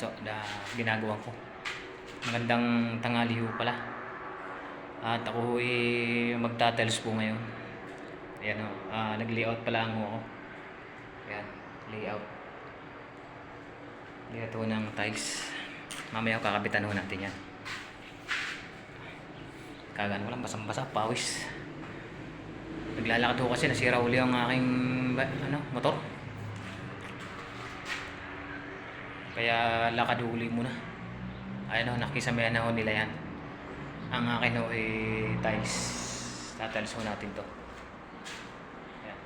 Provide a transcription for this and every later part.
talso na ginagawa ko. Magandang tanghali ho pala. At ako magta-tiles po ngayon. Ayan o, nag-layout pala ako. Ayan, layout. Layout ho ng tiles. Mamaya kakabitan ho natin yan. Kagaan ko lang, basang-basa, pawis. Naglalakad ho kasi, nasira uli ang aking motor. Kaya lakad uli muna. Ayan o, nakisamayan na ho nila yan. Ang akin ho tiles. Tatiles ho natin to. Ayan.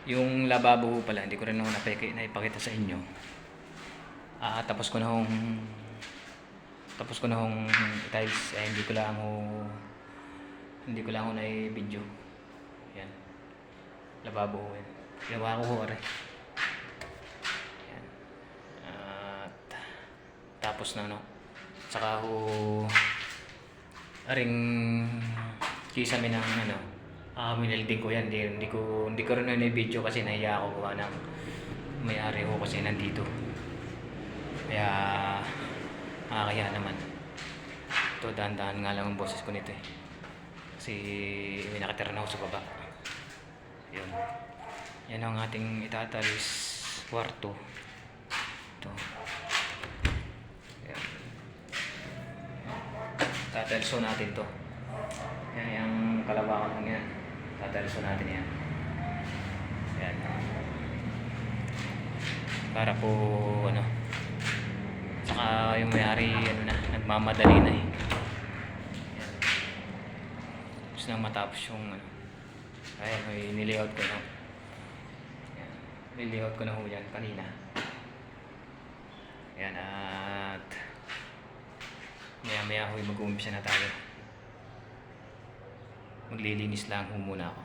Yung lababo ho pala, hindi ko rin ho naipakita sa inyo. Tapos ko na hong tiles. Hindi ko lang ho na-video. Ayan. Lababo ho yan. Ginawa ko ho rin. Tapos na saka ho aring kisame ng minelding ko yan. Hindi ko rin na-video kasi nahiya ako gawa ng may-ari ko kasi nandito. Kaya nakakaya naman. Ito, dahan-dahan nga lang ang boses ko nito kasi may nakatira na ako sa baba. Yun. Yan ang ating itatalis kwarto. Ito. Tatalso natin to. Yan yung kalabakan lang yan. Tatalso natin yan. Yan. Para po saka yung may-ari nagmamadali na Yan. Tapos nang matapos yung ayan, nilayout ko na. Yan. Nilayout ko na ho yan kanina. Yan, at maya ho mag-uumpisa na tayo. Maglilinis lang ho muna ako.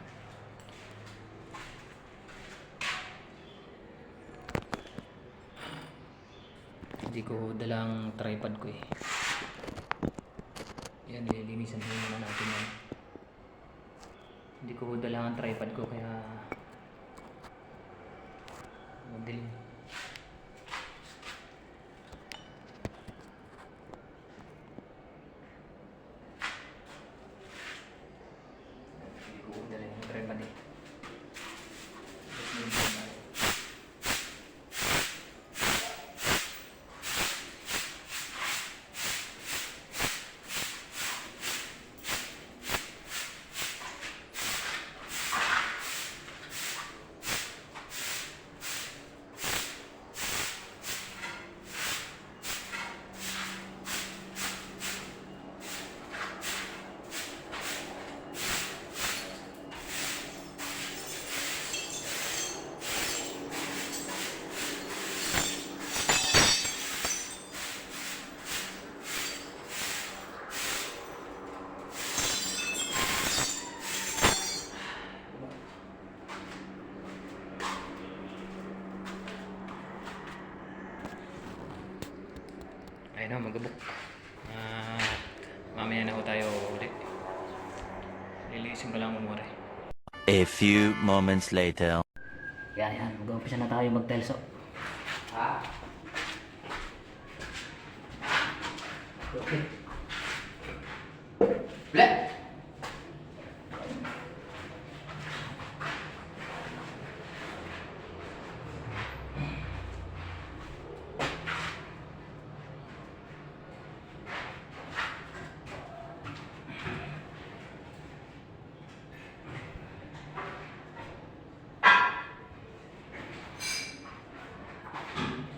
Hindi ko dalang tripod ko Yan, nililinisan ho muna natin yan. Hindi ko dalang ang tripod ko kaya madilim. Ayun na, magabok. Mamaya na ho tayo ulit. Lilisin ko lang umuri. A few moments later. Yan. Mag-umpisa na tayo mag-telso. Okay. Black!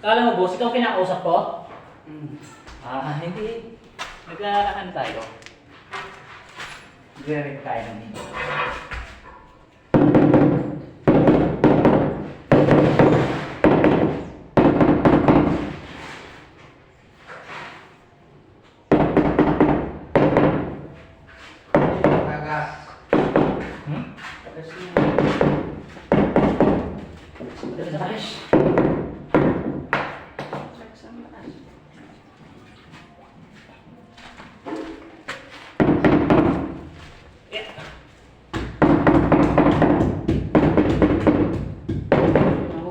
Kala mo, boss, ikaw kinakausap ko? Hindi. Nagkakakan tayo. Nagre-rent tayo ng dito. Tagas. Tagas yun. Tagas sa talis.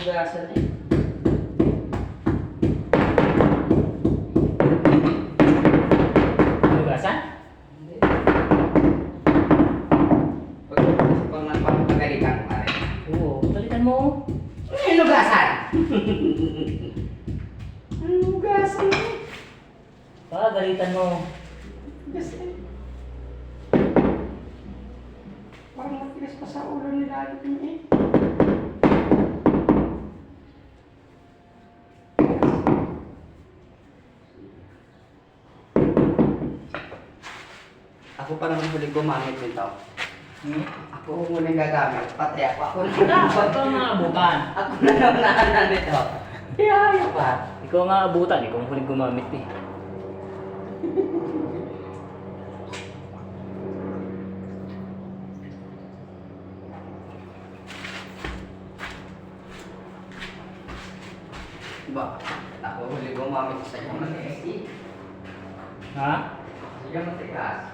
Hugasan Galitan mo. Kasi, parang matigas pa sa ulo ni Lalo eh. Ako pa naman huli gumamit nito. Ako muna gagamit, pati ako na Ba't ka nga abutan? Ako na naman nito. Kaya ayaw pa. Ikaw nga abutan, ikaw ang huling gumamit eh. Ba, ako huli gumamit sa iyo matigas eh. Ha? Sige matigas.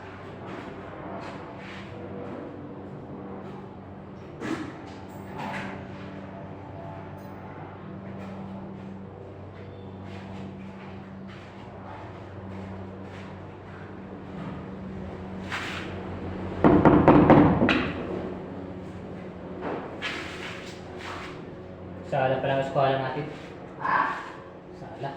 Sala pa lang ang eskwala natin. Ah, Sala.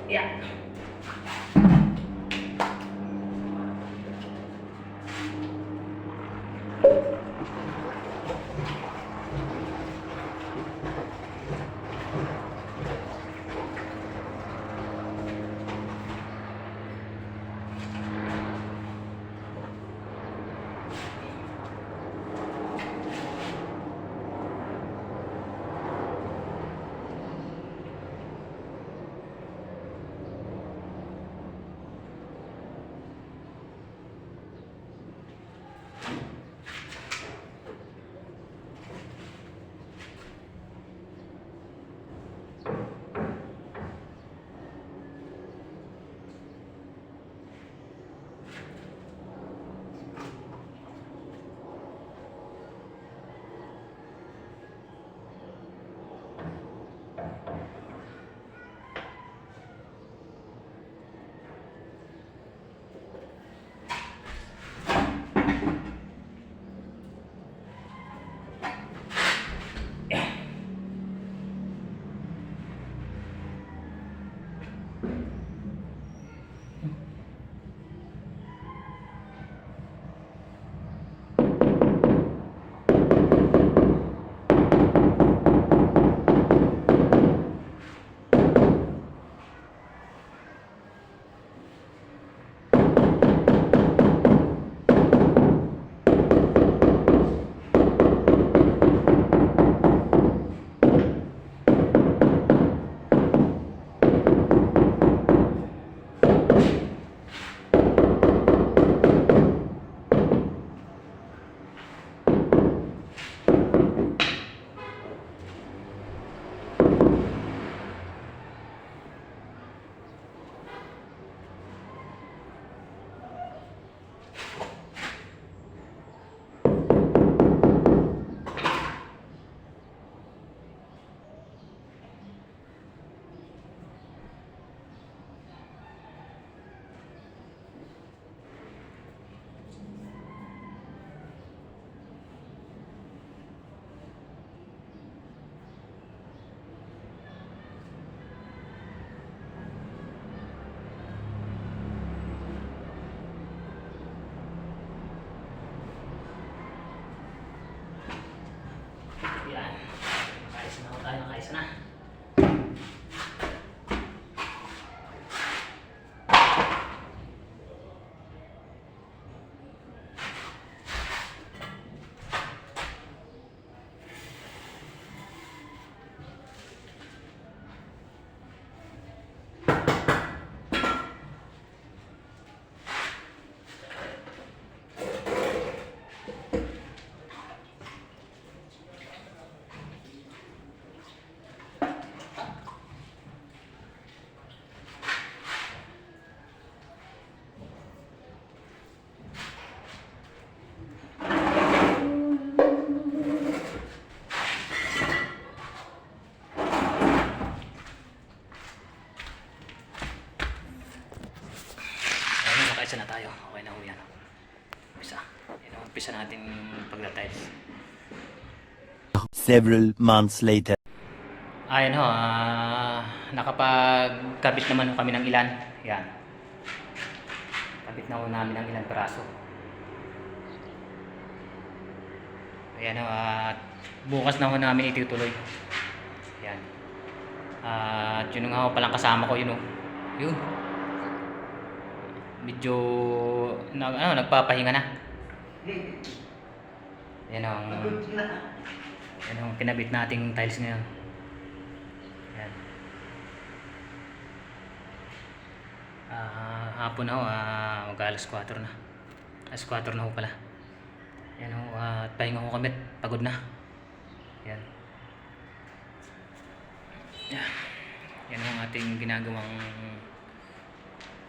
Yeah. isa na tayo. Okay na ho yan. Umpisa. Yan, umpisa natin pagda-tiles. Several months later. Ayan ho, nakapagkabit naman ho kami ng ilan. Yan. Kabit na ho namin ng ilang peraso. Ayan ho, at bukas na ho namin itutuloy. Yan. At yun nga ho palang kasama ko, yun ho. Yun. Medyo nagpapahinga na. Yan ho, yan ho, kinabit nating tiles ngayon. Yan. Hapon na ho, mag-alas 4 na. Alas 4 na ho pala. Yan ho, at pahinga ho kami, pagod na. Yan. Yan ang ating ginagawang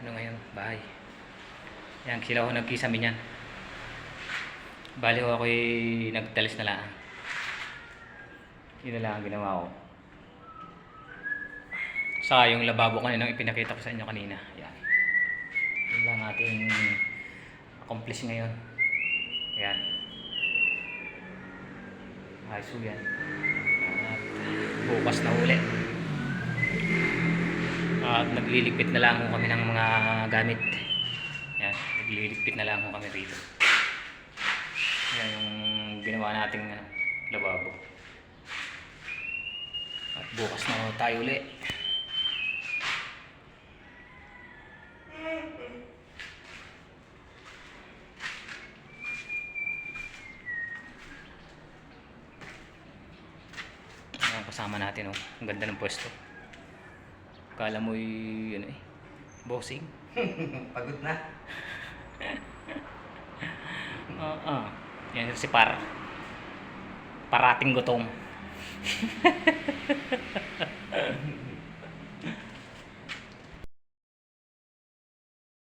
ngayon, bahay. Yan, sila ho nagkisami niyan. Bali ho ako'y nagtalis na lang. Yun na lang ang ginawa ko. Saka yung lababo kanina, ipinakita ko sa inyo kanina. Yan. Yun lang ating accomplish ngayon. Yan. Ayos ho yan. At bukas na ulit. At nagliligpit na lang ho kami ng mga gamit. Yan. Nagliligpit na lang ho kami rito. Yan yung ginawa nating lababo. At bukas na ho tayo ulit. Ayan, kasama natin oh. Ang ganda ng pwesto. Kala mo'y bossing. Pagod na. Yan si Parating gutom.